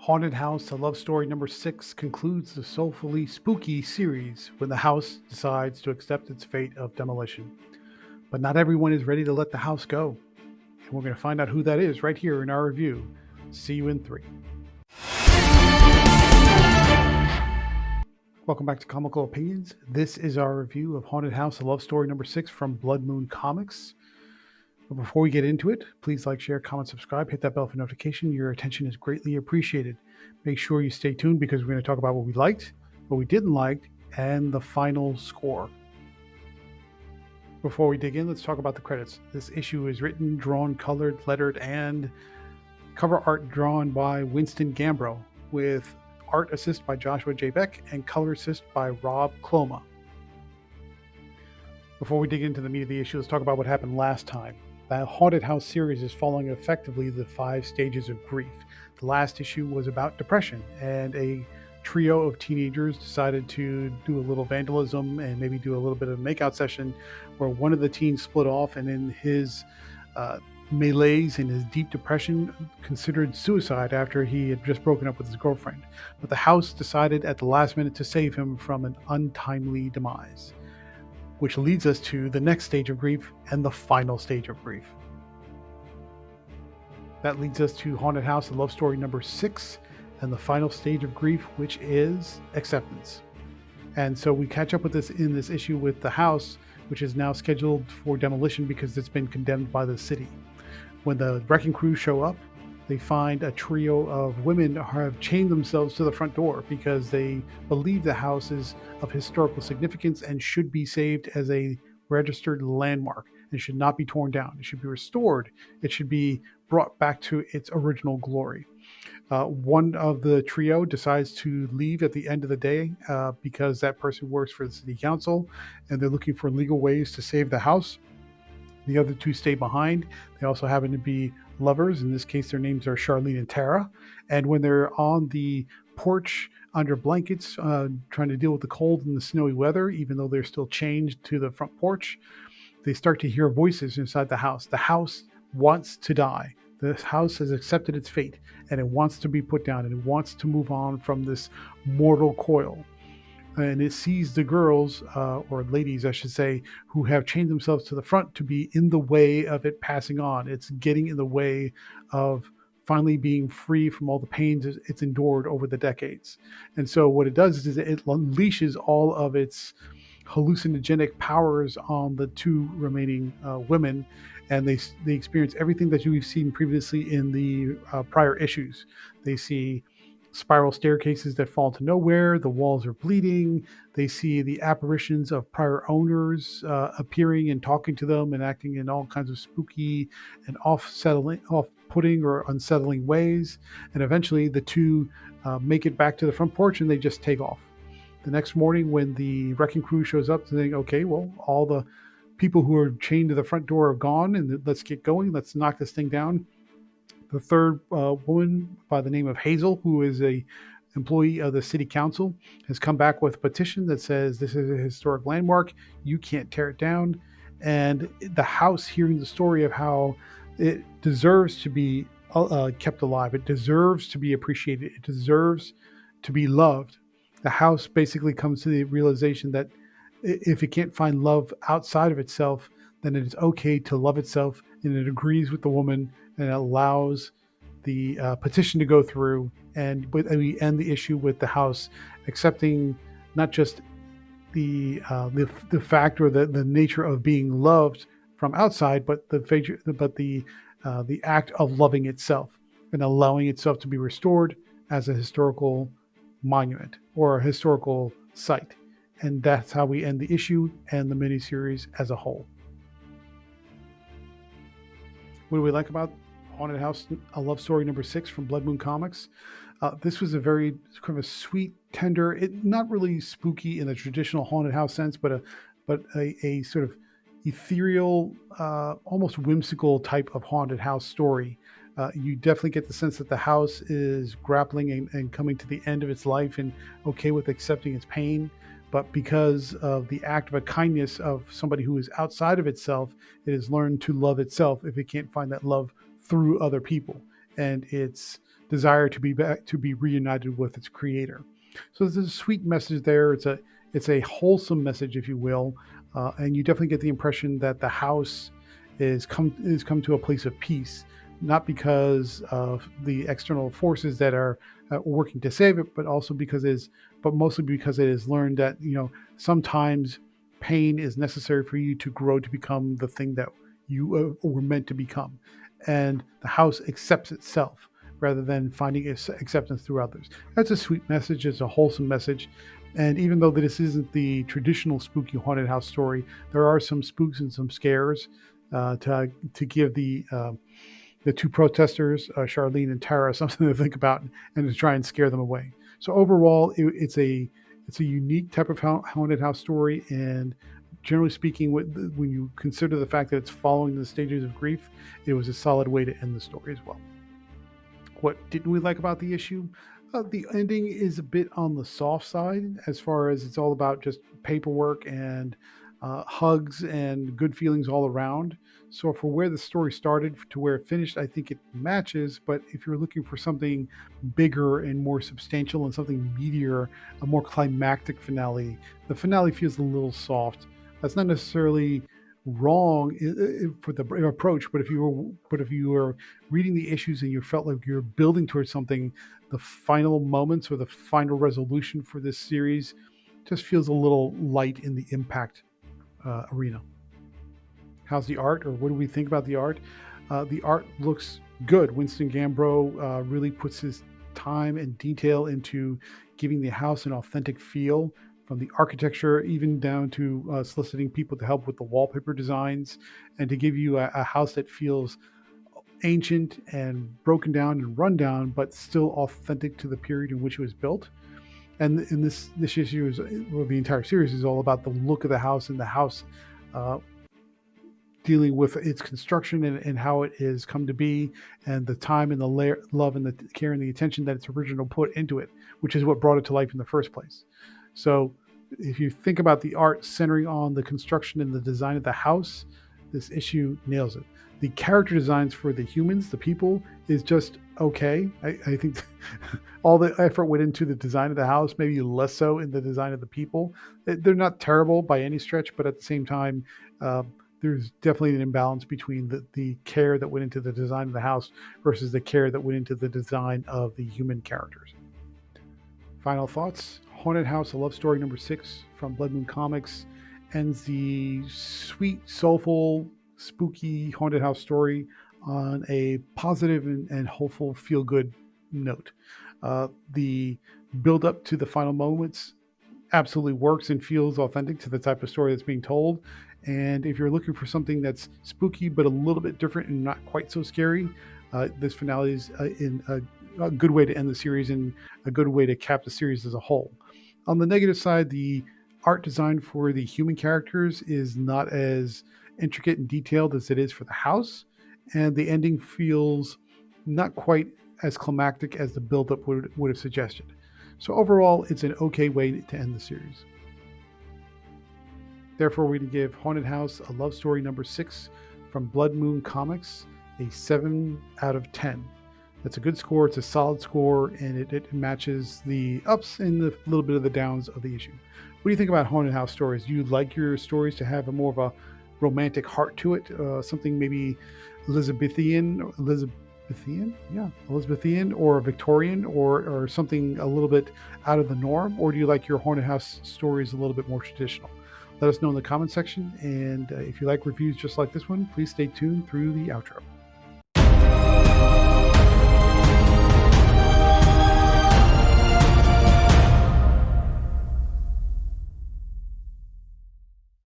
Haunted House, a love story number 6, concludes the soulfully spooky series when the house decides to accept its fate of demolition. But not everyone is ready to let the house go. And we're going to find out who that is right here in our review. See you in 3. Welcome back to Comical Opinions. This is our review of Haunted House, a love story number 6 from Blood Moon Comics. But before we get into it, please like, share, comment, subscribe, hit that bell for notification. Your attention is greatly appreciated. Make sure you stay tuned because we're going to talk about what we liked, what we didn't like, and the final score. Before we dig in, let's talk about the credits. This issue is written, drawn, colored, lettered, and cover art drawn by Winston Gambro, with art assist by Joshua J. Beck and color assist by Rob Cloma. Before we dig into the meat of the issue, let's talk about what happened last time. The Haunted House series is following effectively the 5 stages of grief. The last issue was about depression, and a trio of teenagers decided to do a little vandalism and maybe do a little bit of a makeout session where one of the teens split off and in his melees and his deep depression considered suicide after he had just broken up with his girlfriend. But the house decided at the last minute to save him from an untimely demise, which leads us to the next stage of grief and the final stage of grief. That leads us to Haunted House, love story number 6, and the final stage of grief, which is acceptance. And so we catch up with this in this issue with the house, which is now scheduled for demolition because it's been condemned by the city. When the wrecking crew show up, they find a trio of women have chained themselves to the front door because they believe the house is of historical significance and should be saved as a registered landmark and should not be torn down. It should be restored. It should be brought back to its original glory. One of the trio decides to leave at the end of the day because that person works for the city council and they're looking for legal ways to save the house. The other 2 stay behind. They also happen to be lovers. In this case, their names are Charlene and Tara. And when they're on the porch under blankets, trying to deal with the cold and the snowy weather, even though they're still chained to the front porch, they start to hear voices inside the house. The house wants to die. The house has accepted its fate, and it wants to be put down, and it wants to move on from this mortal coil. And it sees the girls, or ladies, I should say, who have chained themselves to the front to be in the way of it passing on. It's getting in the way of finally being free from all the pains it's endured over the decades. And so what it does is it unleashes all of its hallucinogenic powers on the 2 remaining women, and they experience everything that you've seen previously in the prior issues. They see spiral staircases that fall to nowhere. The walls are bleeding. They see the apparitions of prior owners appearing and talking to them and acting in all kinds of spooky and off-putting or unsettling ways. And eventually the 2 make it back to the front porch and they just take off. The next morning when the wrecking crew shows up, they think, okay, well, all the people who are chained to the front door are gone and let's get going. Let's knock this thing down. The third woman by the name of Hazel, who is a employee of the city council, has come back with a petition that says this is a historic landmark. You can't tear it down. And the house, hearing the story of how it deserves to be kept alive, it deserves to be appreciated, it deserves to be loved. The house basically comes to the realization that if it can't find love outside of itself, then it is okay to love itself, and it agrees with the woman and allows the petition to go through. And we end the issue with the house accepting not just the fact or the nature of being loved from outside, but the act of loving itself and allowing itself to be restored as a historical monument or a historical site. And that's how we end the issue and the miniseries as a whole. What do we like about Haunted House, a love story number 6 from Blood Moon Comics? This was a very kind of a sweet, tender, not really spooky in the traditional haunted house sense, but a sort of ethereal, almost whimsical type of haunted house story. You definitely get the sense that the house is grappling and coming to the end of its life and okay with accepting its pain. But because of the act of a kindness of somebody who is outside of itself, it has learned to love itself if it can't find that love through other people. And it's desire to be back, to be reunited with its creator. So there's a sweet message there. It's a wholesome message, if you will, and you definitely get the impression that the house is come to a place of peace, not because of the external forces that are working to save it, but also but mostly because it has learned that sometimes pain is necessary for you to grow to become the thing that you were meant to become, and the house accepts itself rather than finding acceptance through others. That's a sweet message. It's a wholesome message. And even though this isn't the traditional spooky haunted house story, there are some spooks and some scares to give the two protesters, Charlene and Tara, something to think about and to try and scare them away. So overall, it's a unique type of haunted house story, and generally speaking, when you consider the fact that it's following the stages of grief, it was a solid way to end the story as well. What didn't we like about the issue? The ending is a bit on the soft side, as far as it's all about just paperwork and hugs and good feelings all around. So, for where the story started to where it finished, I think it matches. But if you're looking for something bigger and more substantial and something meatier, a more climactic finale, the finale feels a little soft. That's not necessarily wrong for the approach, but if you were reading the issues and you felt like you're building towards something, the final moments or the final resolution for this series just feels a little light in the impact arena. How's the art, or what do we think about the art? The art looks good. Winston Gambro really puts his time and detail into giving the house an authentic feel, from the architecture even down to soliciting people to help with the wallpaper designs, and to give you a house that feels ancient and broken down and run down, but still authentic to the period in which it was built. And in this issue the entire series is all about the look of the house, and the house dealing with its construction and how it has come to be, and the time and the love and the care and the attention that its original put into it, which is what brought it to life in the first place. So if you think about the art centering on the construction and the design of the house, this issue nails it. The character designs for the humans, the people, is just okay. I think all the effort went into the design of the house, maybe less so in the design of the people. They're not terrible by any stretch, but at the same time, there's definitely an imbalance between the care that went into the design of the house versus the care that went into the design of the human characters. Final thoughts. Haunted House, a love story number 6 from Blood Moon Comics, ends the sweet, soulful, spooky haunted house story on a positive and hopeful, feel-good note. The build up to the final moments absolutely works and feels authentic to the type of story that's being told. And if you're looking for something that's spooky but a little bit different and not quite so scary, this finale is in a good way to end the series and a good way to cap the series as a whole. On the negative side, the art design for the human characters is not as intricate and detailed as it is for the house, and the ending feels not quite as climactic as the build-up would have suggested. So overall, it's an okay way to end the series. Therefore, we're going to give Haunted House, a love story number 6 from Blood Moon Comics, a 7 out of 10. That's a good score. It's a solid score, and it matches the ups and the little bit of the downs of the issue. What do you think about haunted house stories? Do you like your stories to have a more of a romantic heart to it? Something maybe Elizabethan, or Victorian, or something a little bit out of the norm? Or do you like your haunted house stories a little bit more traditional? Let us know in the comment section. And if you like reviews just like this one, please stay tuned through the outro.